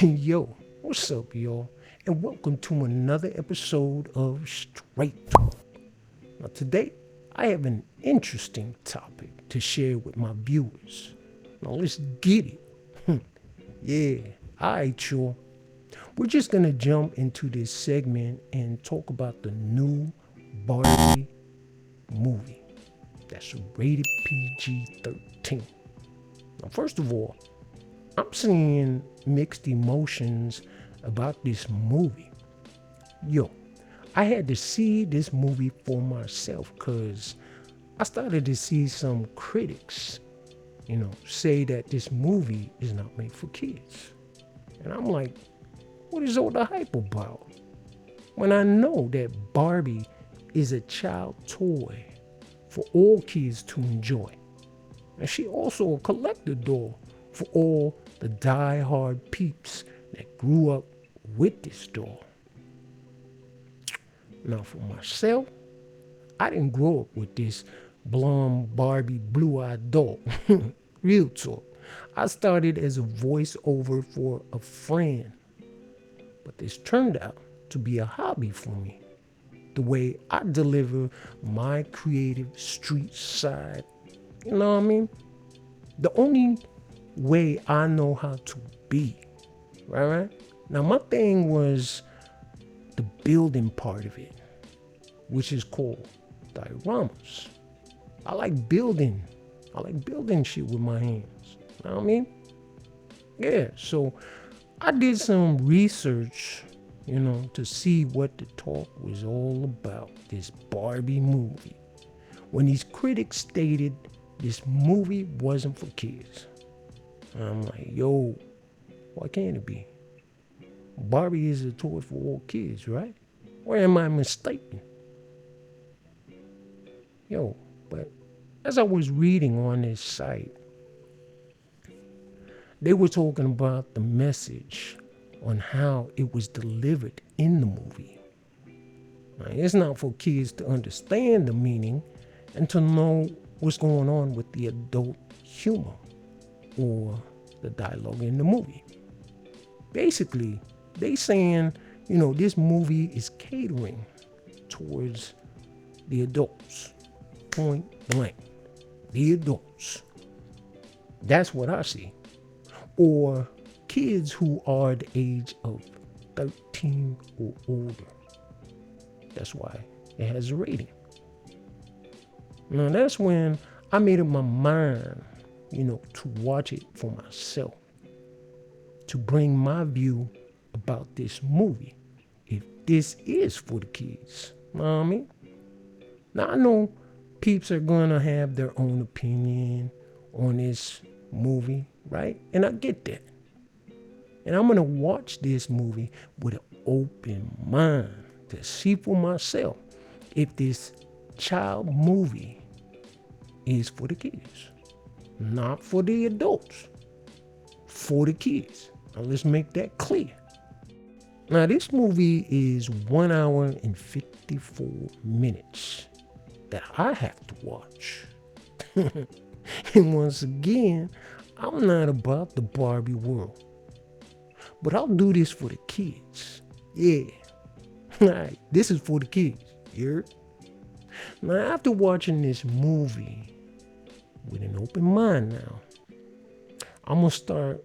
Yo, what's up, y'all? And welcome to another episode of Straight Talk. Now, today, I have an interesting topic to share with my viewers. Now, let's get it. Yeah, alright, y'all. We're just gonna jump into this segment and talk about the new Barbie movie that's rated PG 13. Now, first of all, I'm seeing mixed emotions about this movie. Yo, I had to see this movie for myself because I started to see some critics, say that this movie is not made for kids. And I'm like, what is all the hype about? When I know that Barbie is a child toy for all kids to enjoy. And she also a collector doll for all the die-hard peeps that grew up with this doll. Now for myself, I didn't grow up with this blonde Barbie blue-eyed doll. Real talk. I started as a voiceover for a friend. But this turned out to be a hobby for me. The way I deliver my creative street side. You know what I mean? The only way I know how to be. Right? Now my thing was the building part of it, which is called dioramas. I like building. I like building shit with my hands. You know what I mean? Yeah, so I did some research, to see what the talk was all about, this Barbie movie. When these critics stated this movie wasn't for kids. I'm like, yo, why can't it be? Barbie is a toy for all kids, right? Or am I mistaken? Yo, but as I was reading on this site, they were talking about the message on how it was delivered in the movie. Now, it's not for kids to understand the meaning and to know what's going on with the adult humor or the dialogue in the movie. Basically, they saying, this movie is catering towards the adults. Point blank. The adults. That's what I see. Or kids who are the age of 13 or older. That's why it has a rating. Now that's when I made up my mind, to watch it for myself. To bring my view about this movie. If this is for the kids. Know what I mean? Now I know peeps are gonna have their own opinion on this movie, right? And I get that. And I'm gonna watch this movie with an open mind to see for myself if this child movie is for the kids. Not for the adults. For the kids. Now let's make that clear. Now this movie is 1 hour and 54 minutes that I have to watch. And once again, I'm not about the Barbie world. But I'll do this for the kids. Yeah. Alright, this is for the kids. You heard? Now after watching this movie with an open mind now, I'm going to start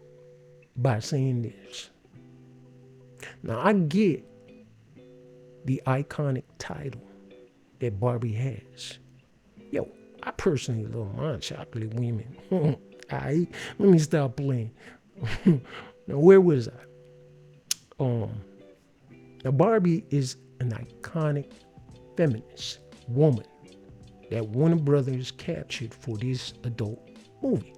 by saying this. Now I get the iconic title that Barbie has. Yo, I personally love my chocolate women. Alright, let me stop playing. Now where was I? Now Barbie is an iconic feminist woman that Warner Brothers captured for this adult movie.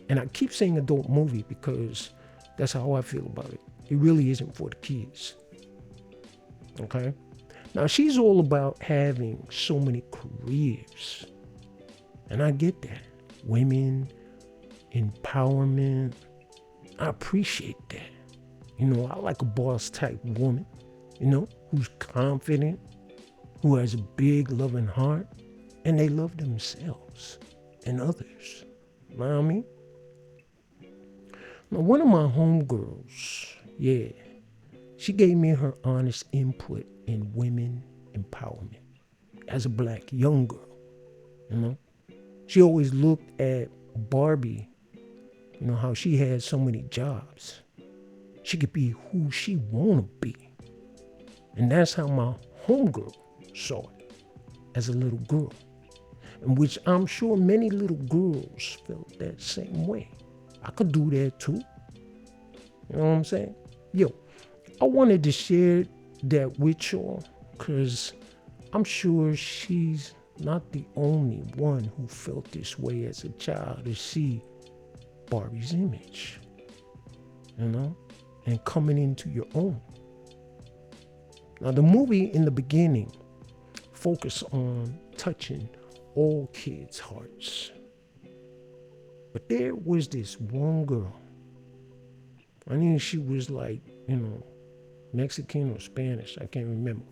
And I keep saying adult movie because that's how I feel about it. It really isn't for the kids. Okay? Now she's all about having so many careers. And I get that. Women, empowerment. I appreciate that. I like a boss type woman, who's confident, who has a big loving heart, and they love themselves and others. You know what I mean? Now, one of my homegirls, yeah, she gave me her honest input in women empowerment as a black young girl, you know. She always looked at Barbie, how she had so many jobs. She could be who she wanna be. And that's how my homegirl saw it as a little girl. In which I'm sure many little girls felt that same way. I could do that too. You know what I'm saying? Yo, I wanted to share that with y'all because I'm sure she's not the only one who felt this way as a child to see Barbie's image, and coming into your own. Now, the movie in the beginning focused on touching all kids' hearts. But there was this one girl. I think she was like, Mexican or Spanish. I can't remember.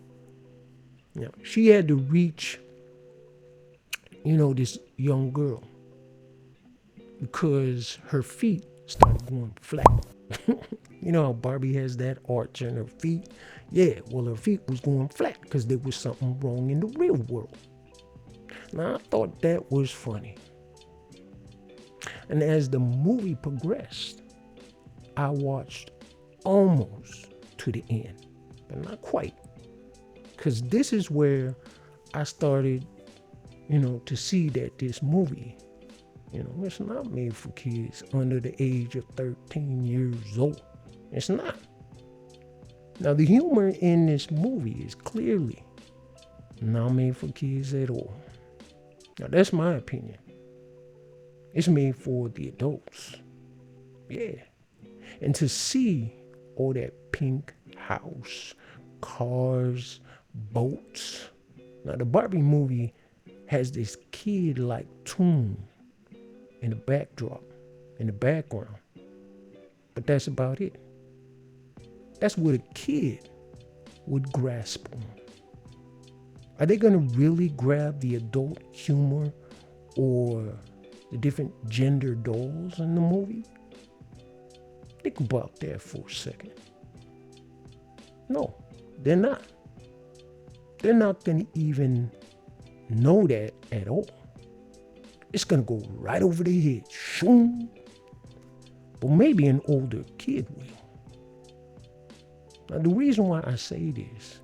She had to reach, this young girl because her feet started going flat. You know how Barbie has that arch in her feet? Yeah, well, her feet was going flat because there was something wrong in the real world. Now, I thought that was funny. And as the movie progressed, I watched almost to the end, but not quite. Because this is where I started, to see that this movie, it's not made for kids under the age of 13 years old. It's not. Now, the humor in this movie is clearly not made for kids at all. Now, that's my opinion. It's made for the adults. Yeah. And to see all that pink house, cars, boats. Now, the Barbie movie has this kid-like tune in the backdrop, in the background. But that's about it. That's what a kid would grasp on. Are they going to really grab the adult humor or the different gender dolls in the movie? Think about that for a second. No, they're not. They're not going to even know that at all. It's going to go right over their head. Shoom. But maybe an older kid will. Now, the reason why I say this,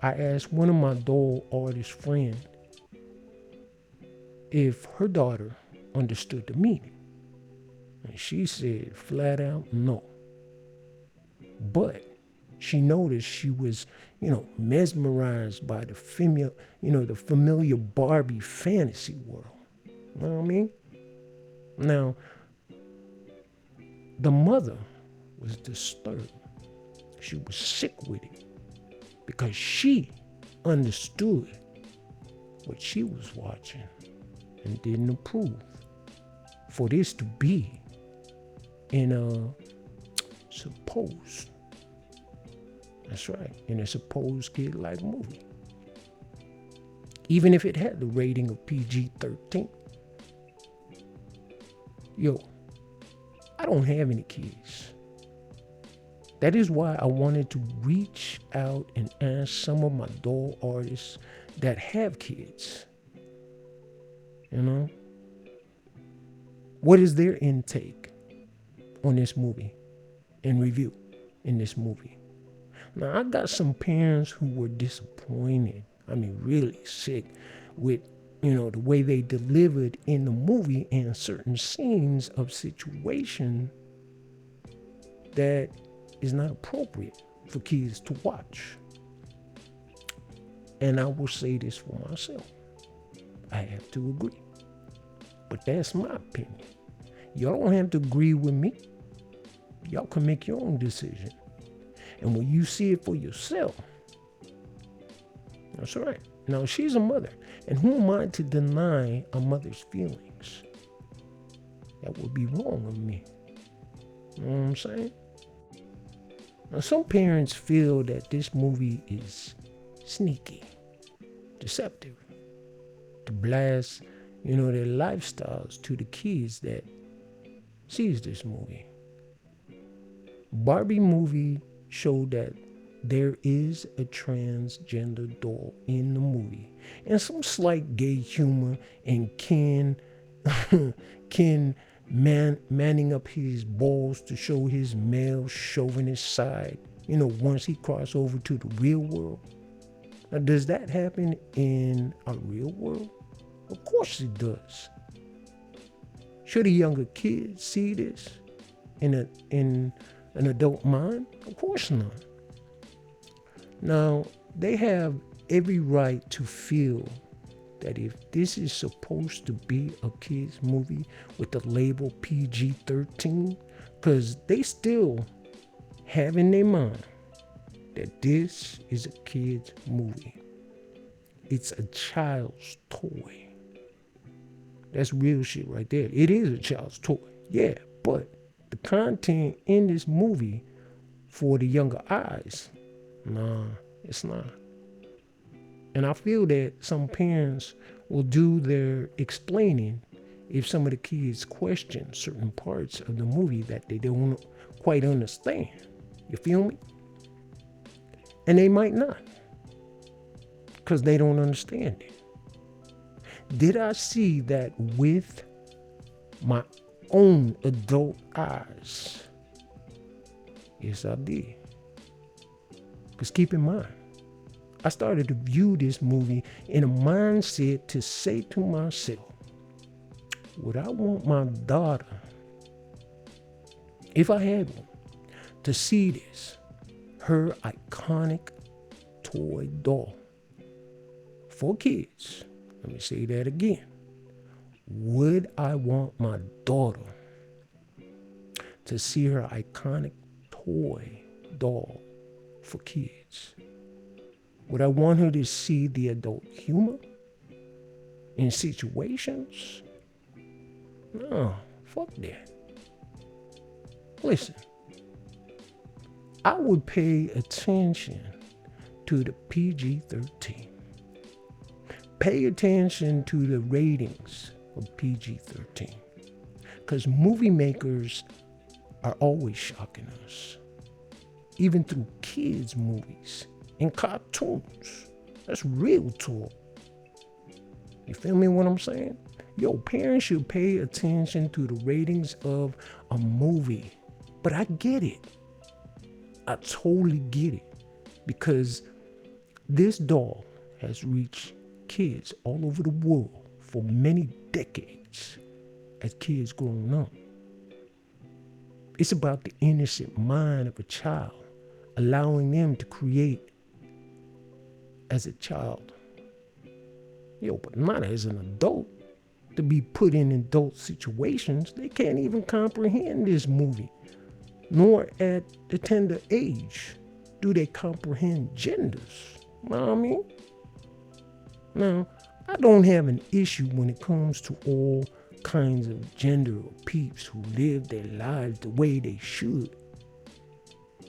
I asked one of my doll artist friends if her daughter understood the meaning. And she said flat out no. But she noticed she was, mesmerized by the familiar Barbie fantasy world. You know what I mean? Now, the mother was disturbed. She was sick with it because she understood what she was watching and didn't approve for this to be in a supposed, that's right, in a supposed kid-like movie. Even if it had the rating of PG-13. Yo, I don't have any kids. That is why I wanted to reach out and ask some of my doll artists that have kids, what is their intake on this movie and review in this movie. Now, I got some parents who were disappointed, really sick with, the way they delivered in the movie and certain scenes of situation that is not appropriate for kids to watch. And I will say this for myself. I have to agree. But that's my opinion. Y'all don't have to agree with me. Y'all can make your own decision. And when you see it for yourself, that's right. Now, she's a mother. And who am I to deny a mother's feelings? That would be wrong of me. You know what I'm saying? Now, some parents feel that this movie is sneaky, deceptive, to blast, their lifestyles to the kids that sees this movie. Barbie movie showed that there is a transgender doll in the movie, and some slight gay humor, and Ken manning up his balls to show his male chauvinist side. Once he crossed over to the real world. Now, does that happen in a real world? Of course it does. Should a younger kid see this in an adult mind? Of course not. Now, they have every right to feel that if this is supposed to be a kid's movie with the label PG-13, because they still have in their mind that this is a kid's movie. It's a child's toy. That's real shit right there. It is a child's toy. Yeah, but the content in this movie for the younger eyes, nah, it's not. And I feel that some parents will do their explaining if some of the kids question certain parts of the movie that they don't quite understand. You feel me? And they might not, because they don't understand it. Did I see that with my own adult eyes? Yes, I did. Because keep in mind, I started to view this movie in a mindset to say to myself, would I want my daughter, if I had one, to see this, her iconic toy doll for kids? Let me say that again. Would I want my daughter to see her iconic toy doll for kids? Would I want her to see the adult humor in situations? No, fuck that. Listen, I would pay attention to the PG-13. Pay attention to the ratings of PG-13. Because movie makers are always shocking us. Even through kids' movies and cartoons. That's real talk. You feel me what I'm saying? Yo, parents should pay attention to the ratings of a movie. But I get it. I totally get it. Because this doll has reached kids all over the world for many decades as kids growing up. It's about the innocent mind of a child, allowing them to create as a child. Yo, but not as an adult. To be put in adult situations, they can't even comprehend this movie. Nor at the tender age do they comprehend genders. You know what I mean? Now, I don't have an issue when it comes to all kinds of gender or peeps who live their lives the way they should.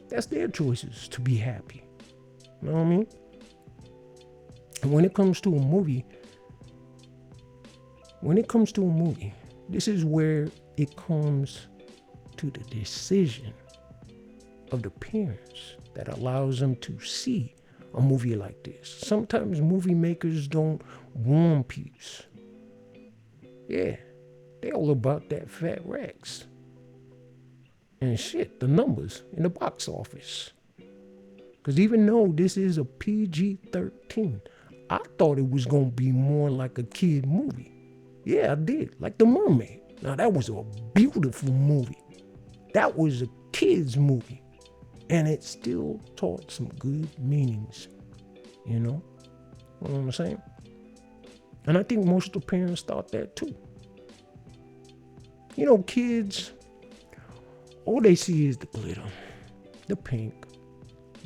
That's their choices to be happy. You know what I mean? And when it comes to a movie, this is where it comes to the decision of the parents that allows them to see a movie like this. Sometimes movie makers don't warn peeps. Yeah, they all about that fat racks. And shit, the numbers in the box office. Because even though this is a PG-13, I thought it was going to be more like a kid movie. Yeah, I did. Like The Mermaid. Now, that was a beautiful movie. That was a kid's movie. And it still taught some good meanings. You know what I'm saying? And I think most of the parents thought that too. You know, kids, all they see is the glitter, the pink,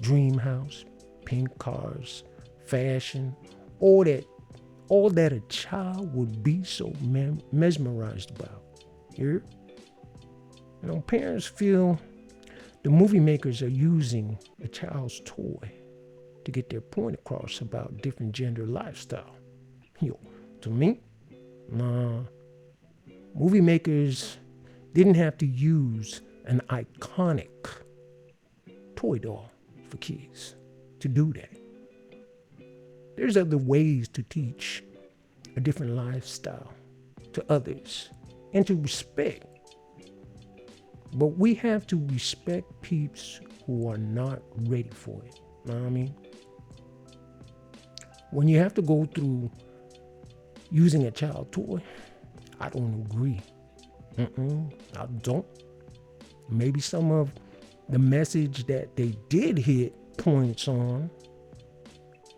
dream house, pink cars, fashion, all that a child would be so mesmerized about. You know, parents feel the movie makers are using a child's toy to get their point across about different gender lifestyle. Yo, to me, nah. Movie makers didn't have to use an iconic toy doll for kids to do that. There's other ways to teach a different lifestyle to others and to respect. But we have to respect peeps who are not ready for it. Know what I mean? When you have to go through using a child toy, I don't agree. I don't. Maybe some of the message that they did hit points on,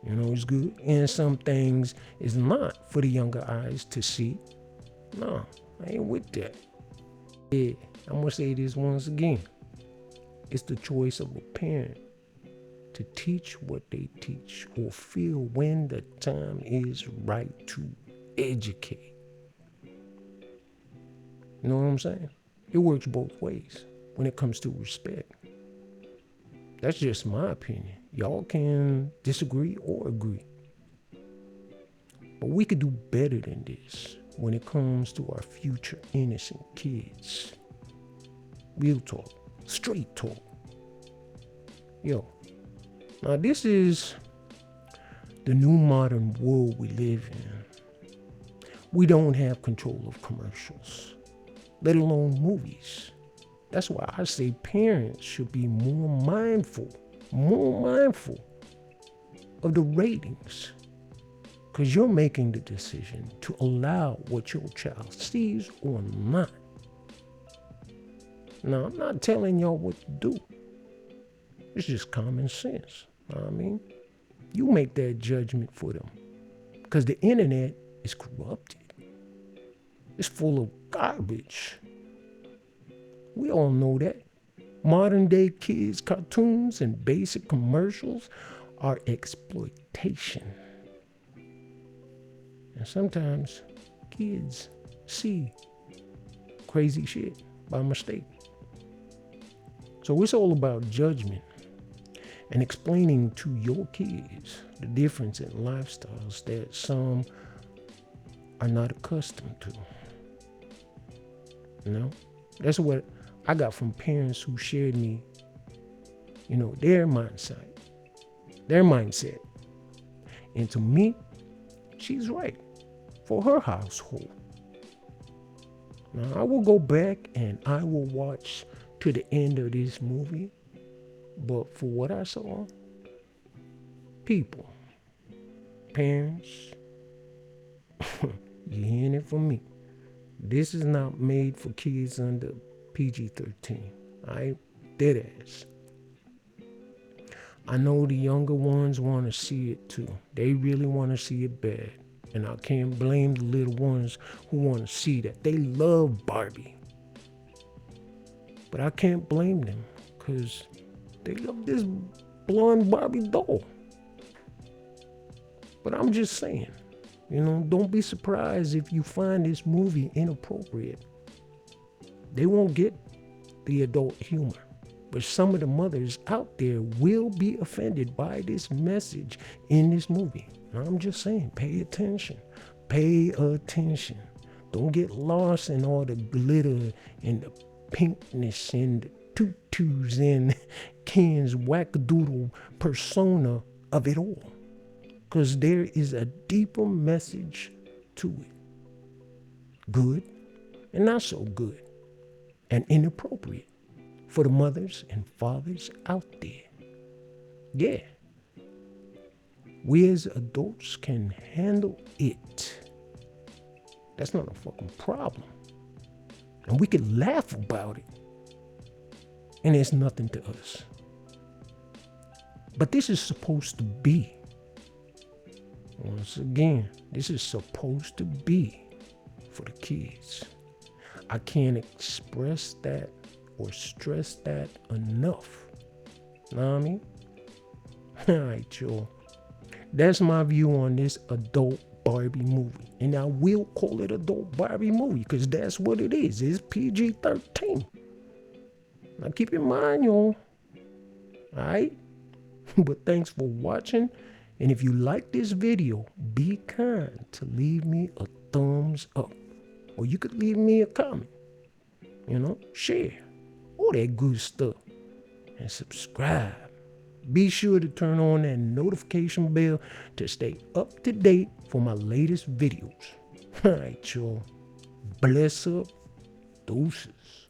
is good. And some things is not for the younger eyes to see. No, I ain't with that. Yeah, I'm going to say this once again. It's the choice of a parent to teach what they teach or feel when the time is right to educate. You know what I'm saying? It works both ways when it comes to respect. That's just my opinion. Y'all can disagree or agree. But we could do better than this when it comes to our future innocent kids. Real talk. Straight talk. Yo. Now this is the new modern world we live in. We don't have control of commercials, let alone movies. That's why I say parents should be more mindful of the ratings. Because you're making the decision to allow what your child sees or not. Now, I'm not telling y'all what to do. It's just common sense. Know what I mean? You make that judgment for them. Because the internet is corrupted. It's full of garbage. We all know that. Modern day kids' cartoons and basic commercials are exploitation. And sometimes kids see crazy shit by mistake. So it's all about judgment and explaining to your kids the difference in lifestyles that some are not accustomed to. That's what I got from parents who shared me, their mindset. And to me, she's right for her household. Now, I will go back and I will watch to the end of this movie. But for what I saw, people, parents, you're hearing it from me. This is not made for kids under PG-13. I dead ass. I know the younger ones want to see it too. They really want to see it bad. And I can't blame the little ones who want to see that. They love Barbie. But I can't blame them because they love this blonde Barbie doll. But I'm just saying, don't be surprised if you find this movie inappropriate. They won't get the adult humor. But some of the mothers out there will be offended by this message in this movie. And I'm just saying, pay attention. Pay attention. Don't get lost in all the glitter and the pinkness and the tutus and Ken's wackadoodle persona of it all. Because there is a deeper message to it. Good and not so good. And inappropriate for the mothers and fathers out there. Yeah. We as adults can handle it. That's not a fucking problem. And we can laugh about it. And it's nothing to us. But this is supposed to be. Once again, this is supposed to be for the kids. I can't express that or stress that enough. Know what I mean? Alright, y'all. That's my view on this adult Barbie movie. And I will call it adult Barbie movie because that's what it is. It's PG-13. Now keep in mind, y'all. Alright? But thanks for watching. And if you like this video, be kind to leave me a thumbs up. Or you could leave me a comment. Share. All that good stuff. and subscribe. Be sure to turn on that notification bell to stay up to date for my latest videos. Alright, y'all. Bless up. Deuces.